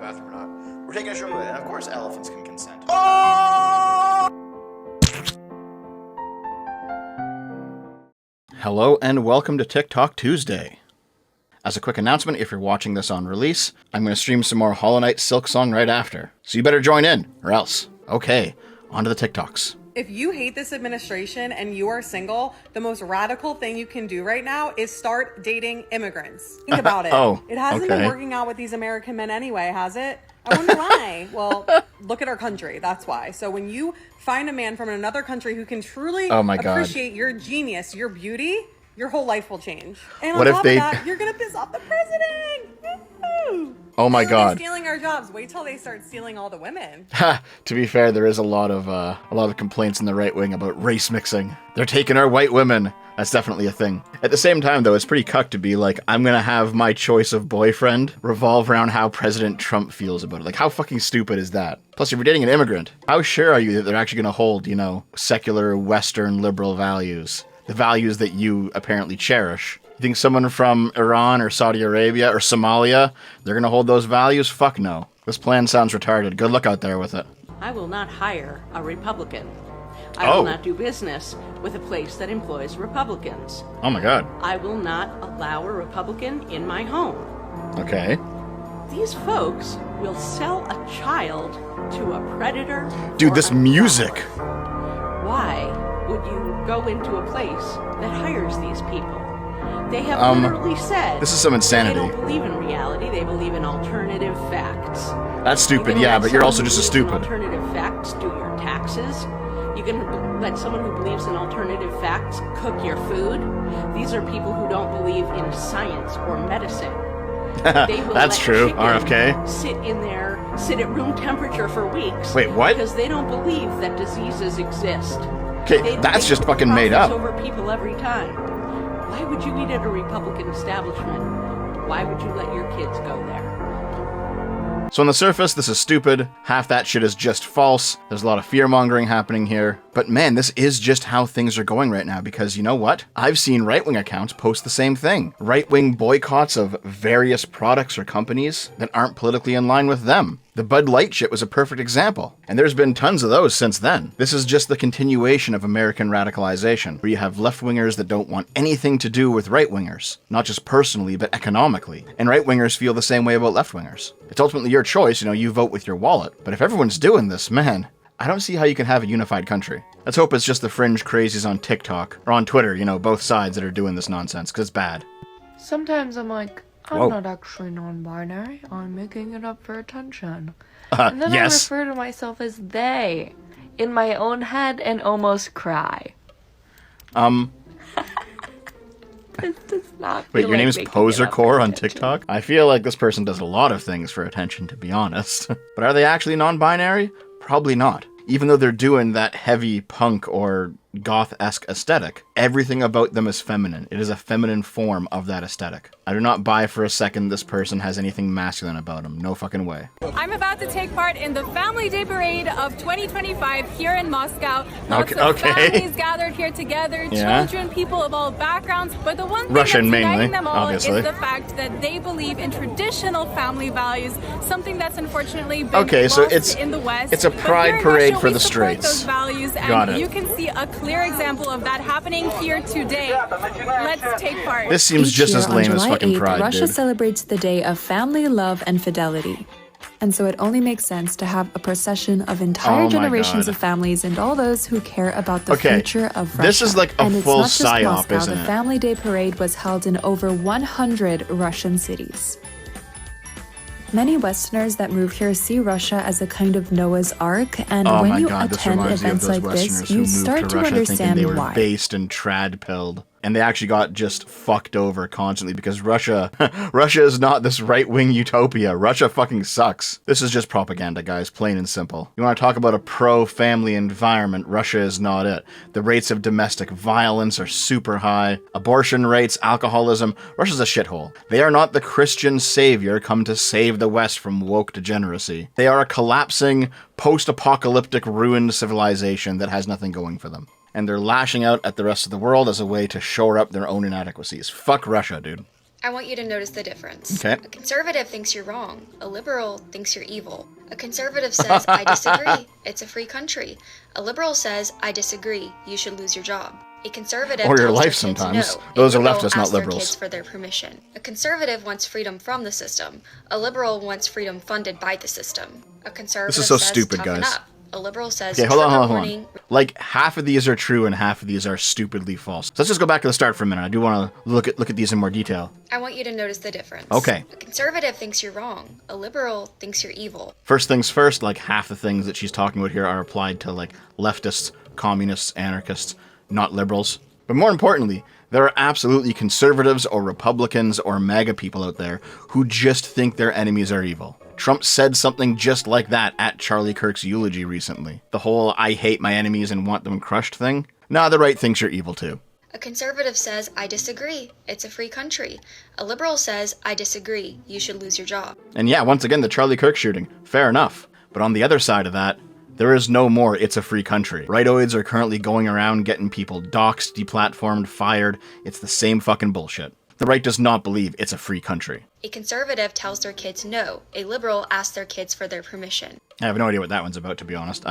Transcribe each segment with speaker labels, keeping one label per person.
Speaker 1: bathroom or not. We're taking a short way, and of course elephants can consent. Oh! Hello and welcome to TikTok Tuesday. As a quick announcement, if you're watching this on release, I'm going to stream some more Hollow Knight Silksong right after. So you better join in, or else. Okay, on to the TikToks.
Speaker 2: If you hate this administration and you are single, the most radical thing you can do right now is start dating immigrants. Think about it. It hasn't been working out with these American men anyway, has it? I wonder why. Well, look at our country. That's why. So when you find a man from another country who can truly appreciate your genius, your beauty, your whole life will change. And on top of that, you're going to piss off the president. Woo!
Speaker 1: Oh my God!
Speaker 2: They're stealing our jobs. Wait till they start stealing all the women.
Speaker 1: To be fair, there is a lot of complaints in the right wing about race mixing. They're taking our white women. That's definitely a thing. At the same time, though, it's pretty cucked to be like, I'm gonna have my choice of boyfriend revolve around how President Trump feels about it. Like, how fucking stupid is that? Plus, if you're dating an immigrant, how sure are you that they're actually gonna hold, you know, secular, Western, liberal values? The values that you apparently cherish. You think someone from Iran or Saudi Arabia or Somalia, they're going to hold those values? Fuck no. This plan sounds retarded. Good luck out there with it.
Speaker 3: I will not hire a Republican. I will not do business with a place that employs Republicans.
Speaker 1: Oh my God.
Speaker 3: I will not allow a Republican in my home.
Speaker 1: Okay.
Speaker 3: These folks will sell a child to a predator.
Speaker 1: Dude, this music.
Speaker 3: Why would you go into a place that hires these people? They have literally said
Speaker 1: this is some insanity.
Speaker 3: They don't believe in reality. They believe in alternative facts.
Speaker 1: That's stupid, yeah, but you're also just a stupid.
Speaker 3: Alternative facts do your taxes. You can let someone who believes in alternative facts cook your food. These are people who don't believe in science or medicine. They will
Speaker 1: That's true, RFK.
Speaker 3: Sit at room temperature for weeks.
Speaker 1: Wait, what?
Speaker 3: Because they don't believe that diseases exist.
Speaker 1: Okay, that's just fucking made up.
Speaker 3: Over people every time. Why would you eat at a Republican establishment? Why would you let your kids go there?
Speaker 1: So on the surface, this is stupid. Half that shit is just false. There's a lot of fear-mongering happening here. But man, this is just how things are going right now, because you know what? I've seen right-wing accounts post the same thing. Right-wing boycotts of various products or companies that aren't politically in line with them. The Bud Light shit was a perfect example, and there's been tons of those since then. This is just the continuation of American radicalization, where you have left-wingers that don't want anything to do with right-wingers, not just personally, but economically. And right-wingers feel the same way about left-wingers. It's ultimately your choice, you know, you vote with your wallet. But if everyone's doing this, man, I don't see how you can have a unified country. Let's hope it's just the fringe crazies on TikTok, or on Twitter, you know, both sides that are doing this nonsense, because it's bad.
Speaker 4: Sometimes I'm like, I'm not actually non-binary. I'm making it up for attention. And then I refer to myself as they in my own head and almost cry. This does not
Speaker 1: Wait,
Speaker 4: feel
Speaker 1: your
Speaker 4: like
Speaker 1: name's
Speaker 4: making
Speaker 1: Poser
Speaker 4: it up
Speaker 1: Core
Speaker 4: for
Speaker 1: on
Speaker 4: attention.
Speaker 1: TikTok? I feel like this person does a lot of things for attention, to be honest. But are they actually non-binary? Probably not. Even though they're doing that heavy punk or goth-esque aesthetic, everything about them is feminine. It is a feminine form of that aesthetic. I do not buy for a second this person has anything masculine about him. No fucking way.
Speaker 5: I'm about to take part in the Family Day Parade of 2025 here in Moscow. Lots of families gathered here together, children, people of all backgrounds, but the one thing
Speaker 1: Russian
Speaker 5: that's
Speaker 1: mainly,
Speaker 5: uniting them all
Speaker 1: obviously.
Speaker 5: is the fact that they believe in traditional family values, something that's unfortunately been lost in the West.
Speaker 1: It's a pride parade for the straights.
Speaker 5: Those values, and you can see a clear example of that happening here today. Let's take part.
Speaker 1: This seems just as lame as fucking
Speaker 6: 8th,
Speaker 1: pride,
Speaker 6: Russia
Speaker 1: dude.
Speaker 6: celebrates the day of family, love, and fidelity. And so it only makes sense to have a procession of entire generations of families and all those who care about the future of Russia.
Speaker 1: This is like a
Speaker 6: and
Speaker 1: full
Speaker 6: it's not just
Speaker 1: psyop,
Speaker 6: Moscow.
Speaker 1: isn't
Speaker 6: The
Speaker 1: it?
Speaker 6: Family Day Parade was held in over 100 Russian cities. Many Westerners that move here see Russia as a kind of Noah's Ark, and when you attend events like this, you start to understand
Speaker 1: they were
Speaker 6: why.
Speaker 1: based and trad-pilled. And they actually got just fucked over constantly because Russia is not this right-wing utopia. Russia fucking sucks. This is just propaganda, guys, plain and simple. You want to talk about a pro-family environment, Russia is not it. The rates of domestic violence are super high. Abortion rates, alcoholism, Russia's a shithole. They are not the Christian savior come to save the West from woke degeneracy. They are a collapsing, post-apocalyptic, ruined civilization that has nothing going for them. And they're lashing out at the rest of the world as a way to shore up their own inadequacies. Fuck Russia, dude.
Speaker 7: I want you to notice the difference.
Speaker 1: Okay.
Speaker 7: A conservative thinks you're wrong. A liberal thinks you're evil. A conservative says, I disagree. It's a free country. A liberal says, I disagree. You should lose your job. A conservative
Speaker 1: or your
Speaker 7: tells
Speaker 1: life
Speaker 7: their kids
Speaker 1: sometimes.
Speaker 7: no.
Speaker 1: Those are
Speaker 7: liberal
Speaker 1: leftists, not
Speaker 7: asks their
Speaker 1: liberals.
Speaker 7: kids for their permission. A conservative wants freedom from the system. A liberal wants freedom funded by the system. A conservative
Speaker 1: this is so
Speaker 7: says,
Speaker 1: stupid,
Speaker 7: toughen
Speaker 1: guys.
Speaker 7: up. A liberal says,
Speaker 1: okay, hold on.
Speaker 7: warning.
Speaker 1: Like, half of these are true and half of these are stupidly false. So let's just go back to the start for a minute. I do want to look at these in more detail.
Speaker 7: I want you to notice the difference.
Speaker 1: Okay.
Speaker 7: A conservative thinks you're wrong. A liberal thinks you're evil.
Speaker 1: First things first, like half the things that she's talking about here are applied to like leftists, communists, anarchists, not liberals. But more importantly, there are absolutely conservatives or Republicans or MAGA people out there who just think their enemies are evil. Trump said something just like that at Charlie Kirk's eulogy recently. The whole I hate my enemies and want them crushed thing. Nah, the right thinks you're evil too.
Speaker 7: A conservative says, I disagree. It's a free country. A liberal says, I disagree. You should lose your job.
Speaker 1: And yeah, once again, the Charlie Kirk shooting. Fair enough. But on the other side of that, there is no more it's a free country. Rightoids are currently going around getting people doxxed, deplatformed, fired. It's the same fucking bullshit. The right does not believe it's a free country.
Speaker 7: A conservative tells their kids no. A liberal asks their kids for their permission.
Speaker 1: I have no idea what that one's about, to be honest.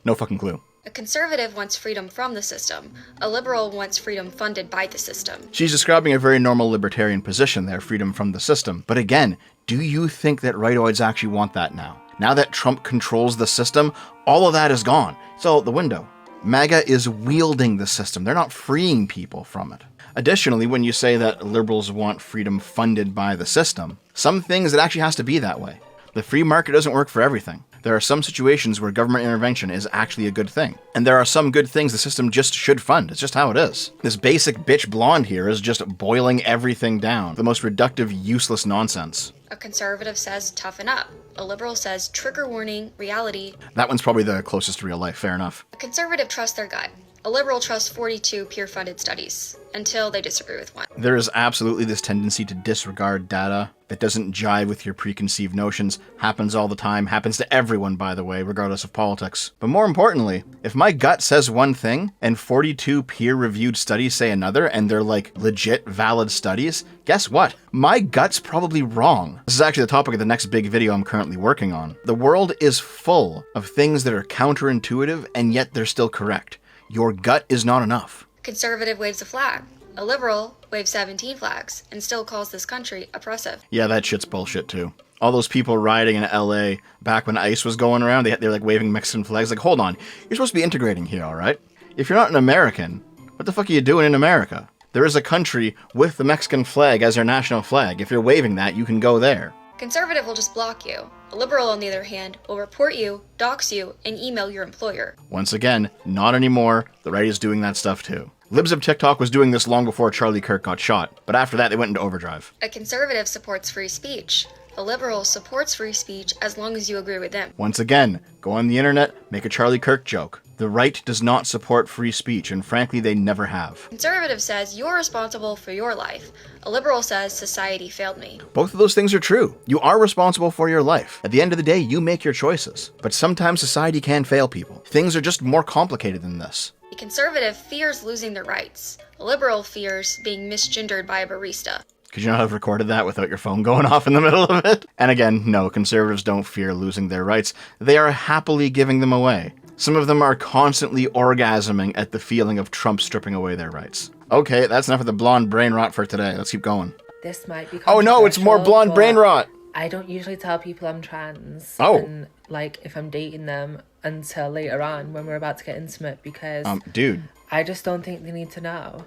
Speaker 1: No fucking clue.
Speaker 7: A conservative wants freedom from the system. A liberal wants freedom funded by the system.
Speaker 1: She's describing a very normal libertarian position there, freedom from the system. But again, do you think that rightoids actually want that now? Now that Trump controls the system, all of that is gone. It's all out the window. MAGA is wielding the system. They're not freeing people from it. Additionally, when you say that liberals want freedom funded by the system, some things it actually has to be that way. The free market doesn't work for everything. There are some situations where government intervention is actually a good thing. And there are some good things the system just should fund. It's just how it is. This basic bitch blonde here is just boiling everything down. The most reductive, useless nonsense.
Speaker 7: A conservative says, toughen up. A liberal says, trigger warning, reality.
Speaker 1: That one's probably the closest to real life, fair enough.
Speaker 7: A conservative trusts their gut. A liberal trusts 42 peer-funded studies, until they disagree with one.
Speaker 1: There is absolutely this tendency to disregard data that doesn't jive with your preconceived notions. Happens all the time, happens to everyone, by the way, regardless of politics. But more importantly, if my gut says one thing, and 42 peer-reviewed studies say another, and they're like legit, valid studies, guess what? My gut's probably wrong. This is actually the topic of the next big video I'm currently working on. The world is full of things that are counterintuitive, and yet they're still correct. Your gut is not enough.
Speaker 7: Conservative waves a flag. A liberal waves 17 flags and still calls this country oppressive.
Speaker 1: Yeah, that shit's bullshit too. All those people rioting in LA back when ICE was going around, they're like waving Mexican flags. Like, hold on, you're supposed to be integrating here, all right? If you're not an American, what the fuck are you doing in America? There is a country with the Mexican flag as their national flag. If you're waving that, you can go there.
Speaker 7: Conservative will just block you. A liberal, on the other hand, will report you, dox you, and email your employer.
Speaker 1: Once again, not anymore. The right is doing that stuff too. Libs of TikTok was doing this long before Charlie Kirk got shot, but after that they went into overdrive.
Speaker 7: A conservative supports free speech. A liberal supports free speech as long as you agree with them.
Speaker 1: Once again, go on the internet, make a Charlie Kirk joke. The right does not support free speech, and frankly, they never have.
Speaker 7: Conservative says you're responsible for your life. A liberal says society failed me.
Speaker 1: Both of those things are true. You are responsible for your life. At the end of the day, you make your choices. But sometimes society can fail people. Things are just more complicated than this.
Speaker 7: A conservative fears losing their rights. A liberal fears being misgendered by a barista.
Speaker 1: Could you not have recorded that without your phone going off in the middle of it? And again, no, conservatives don't fear losing their rights. They are happily giving them away. Some of them are constantly orgasming at the feeling of Trump stripping away their rights. Okay, that's enough of the blonde brain rot for today. Let's keep going.
Speaker 8: This might be
Speaker 1: Oh no, it's more blonde brain rot!
Speaker 8: I don't usually tell people I'm trans.
Speaker 1: Oh.
Speaker 8: And, like, if I'm dating them until later on when we're about to get intimate because...
Speaker 1: dude.
Speaker 8: I just don't think they need to know.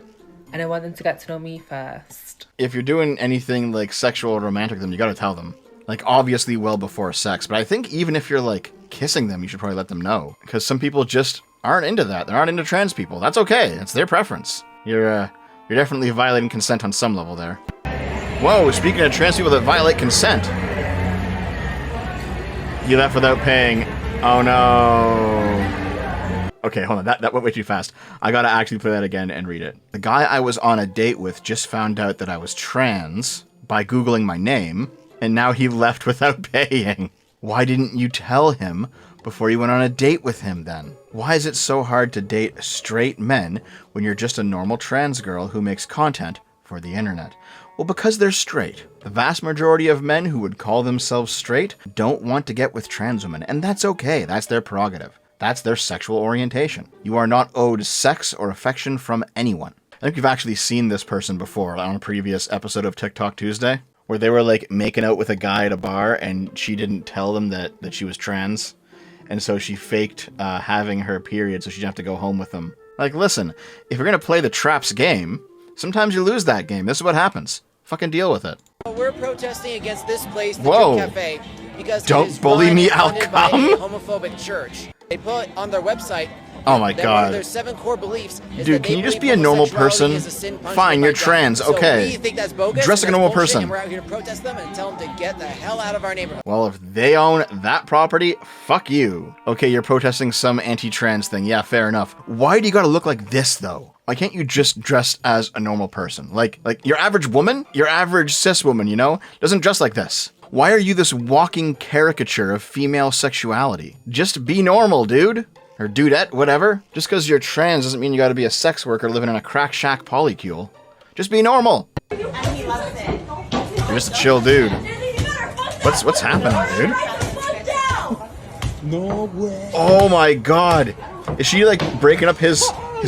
Speaker 8: And I want them to get to know me first.
Speaker 1: If you're doing anything, like, sexual or romantic with them, you gotta tell them. Like, obviously well before sex. But I think even if you're, like, kissing them, you should probably let them know. Because some people just aren't into that. They're not into trans people. That's okay. It's their preference. You're definitely violating consent on some level there. Whoa, speaking of trans people that violate consent. You left without paying. Oh no. Okay, hold on. That went way too fast. I gotta actually play that again and read it. The guy I was on a date with just found out that I was trans by Googling my name, and now he left without paying. Why didn't you tell him before you went on a date with him then? Why is it so hard to date straight men when you're just a normal trans girl who makes content for the internet? Well, because they're straight. The vast majority of men who would call themselves straight don't want to get with trans women, and that's okay. That's their prerogative. That's their sexual orientation. You are not owed sex or affection from anyone. I think you've actually seen this person before on a previous episode of TikTok Tuesday, where they were like making out with a guy at a bar and she didn't tell them that she was trans. And so she faked having her period so she didn't have to go home with them. Like, listen, if you're going to play the traps game, sometimes you lose that game. This is what happens. Fucking deal with it.
Speaker 9: We're protesting against this place, the
Speaker 1: Whoa.
Speaker 9: Drink Cafe, because
Speaker 1: don't bully me, I'll come.
Speaker 9: By a homophobic church. They put on their website.
Speaker 1: Oh my
Speaker 9: God. One of their 7 core beliefs is
Speaker 1: dude, can you just be a normal person? Fine, you're trans, okay.
Speaker 9: So we think that's bogus,
Speaker 1: dress like a normal person.
Speaker 9: And we're out here to protest them and tell them to get the hell out of our neighborhood.
Speaker 1: Well, if they own that property, fuck you. Okay, you're protesting some anti-trans thing. Yeah, fair enough. Why do you gotta look like this, though? Why can't you just dress as a normal person? Like your average woman, your average cis woman, you know, doesn't dress like this. Why are you this walking caricature of female sexuality? Just be normal, dude. Or dudette, whatever. Just because you're trans doesn't mean you gotta be a sex worker living in a crack shack polycule. Just be normal. You're just a chill dude. What's happening, dude?
Speaker 10: No way.
Speaker 1: Oh my god. Is she like breaking up his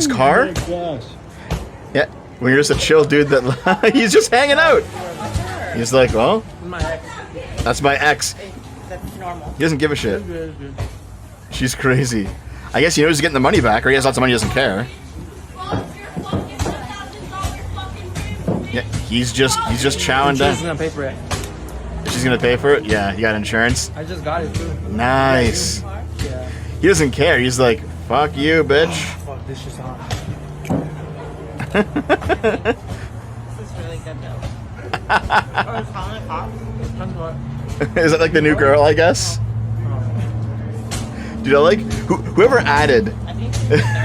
Speaker 1: car?
Speaker 10: Oh my gosh.
Speaker 1: Yeah, when you're just a chill dude that he's just hanging out. He's like, well, that's my ex.
Speaker 2: That's normal.
Speaker 1: He doesn't give a shit. She's crazy. I guess he knows he's getting the money back, or he has lots of money, he doesn't care. Yeah, he's just chowing down.
Speaker 11: She's gonna pay for it.
Speaker 1: She's gonna pay for it? Yeah, you got insurance?
Speaker 11: I just got it too.
Speaker 1: Nice.
Speaker 11: Yeah.
Speaker 1: He doesn't care, he's like, fuck you, bitch.
Speaker 11: Oh, fuck, this shit's hot.
Speaker 2: This is really good though.
Speaker 1: Is that like the new girl, I guess? Dude, I like whoever added.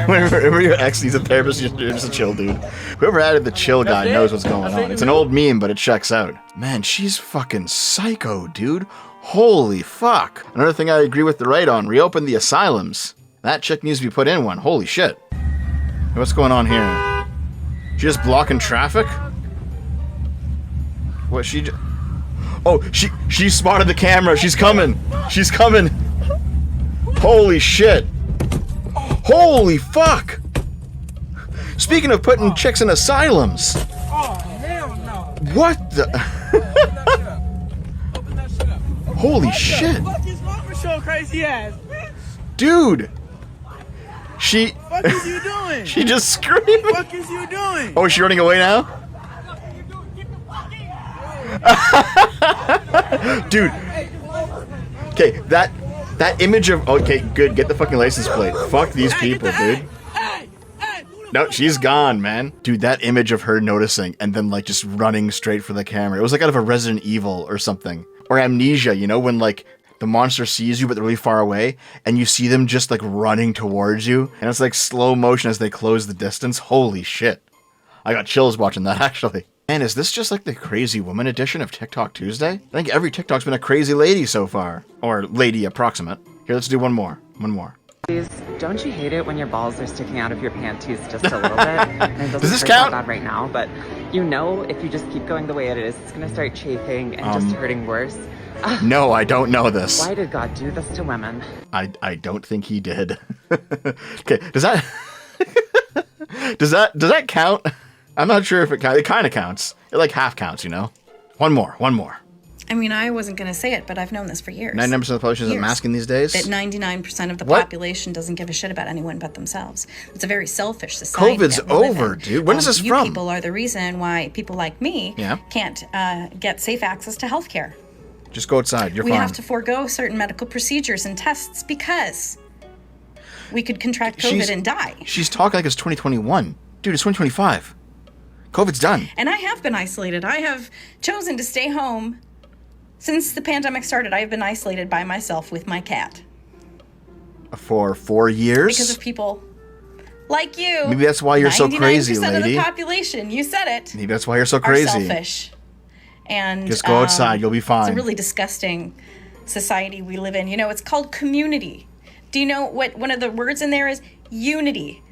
Speaker 1: Whenever your ex needs a therapist, you're just a chill dude. Whoever added the chill guy knows what's going on. It's an old meme, but it checks out. Man, she's fucking psycho, dude. Holy fuck. Another thing I agree with the right on, reopen the asylums. That chick needs to be put in one. Holy shit. What's going on here? She just blocking traffic? What, oh, she spotted the camera. She's coming. She's coming. Holy shit. Holy fuck. Speaking of putting chicks in asylums.
Speaker 10: Oh, hell no.
Speaker 1: What the? Holy shit.
Speaker 10: What the fuck is wrong with your crazy ass, bitch?
Speaker 1: Dude.
Speaker 10: What is you doing?
Speaker 1: She just screamed.
Speaker 10: What the fuck is you doing?
Speaker 1: Oh, is she running away now? Dude. Okay, that image of, okay, good, get the fucking license plate. Fuck these people, dude. No, she's gone, man. Dude, that image of her noticing and then like just running straight for the camera. It was like out of a Resident Evil or something. Or Amnesia, you know, when like the monster sees you but they're really far away and you see them just like running towards you and it's like slow motion as they close the distance. Holy shit. I got chills watching that actually. And is this just like the crazy woman edition of TikTok Tuesday? I think every TikTok's been a crazy lady so far. Or lady approximate. Here, let's do one more. One more.
Speaker 12: Please, don't you hate it when your balls are sticking out of your panties just a little bit? And
Speaker 1: does this count?
Speaker 12: That right now, but you know if you just keep going the way it is, it's going to start chafing and just hurting worse.
Speaker 1: No, I don't know this.
Speaker 12: Why did God do this to women?
Speaker 1: I don't think he did. Okay, does that does that count? I'm not sure if it counts. It kind of counts. It like half counts, you know? One more.
Speaker 13: I mean, I wasn't going to say it, but I've known this for years.
Speaker 1: 99% of the population isn't masking these days?
Speaker 13: That 99% of the population doesn't give a shit about anyone but themselves. It's a very selfish society.
Speaker 1: COVID's over, dude. When is this from?
Speaker 13: You people are the reason why people like me can't get safe access to healthcare.
Speaker 1: Just go outside. You're fine.
Speaker 13: We have to forego certain medical procedures and tests because we could contract COVID and die.
Speaker 1: She's talking like it's 2021. Dude, it's 2025. COVID's done.
Speaker 13: And I have been isolated. I have chosen to stay home. Since the pandemic started, I have been isolated by myself with my cat.
Speaker 1: For 4 years?
Speaker 13: Because of people like you.
Speaker 1: Maybe that's why you're so crazy, lady.
Speaker 13: 99% of the population. You said it.
Speaker 1: Maybe that's why you're so crazy.
Speaker 13: Are selfish. And
Speaker 1: just go outside. You'll be fine.
Speaker 13: It's a really disgusting society we live in. You know, it's called community. Do you know what one of the words in there is? Unity.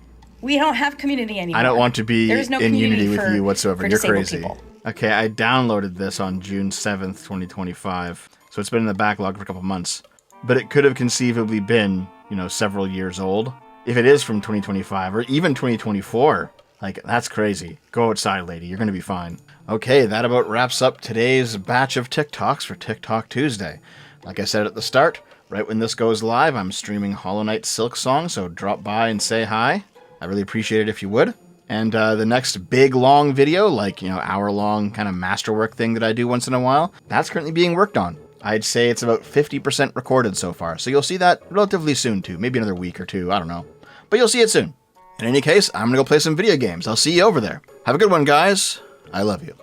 Speaker 13: We don't have community anymore.
Speaker 1: I don't want to be in unity with you whatsoever. You're crazy.
Speaker 13: People.
Speaker 1: Okay, I downloaded this on June 7th, 2025. So it's been in the backlog for a couple months. But it could have conceivably been, several years old. If it is from 2025 or even 2024, that's crazy. Go outside, lady. You're going to be fine. Okay, that about wraps up today's batch of TikToks for TikTok Tuesday. Like I said at the start, right when this goes live, I'm streaming Hollow Knight Silksong, so drop by and say hi. I really appreciate it if you would. And the next big, long video, hour-long kind of masterwork thing that I do once in a while, that's currently being worked on. I'd say it's about 50% recorded so far, so you'll see that relatively soon too. Maybe another week or two, I don't know. But you'll see it soon. In any case, I'm going to go play some video games. I'll see you over there. Have a good one, guys. I love you.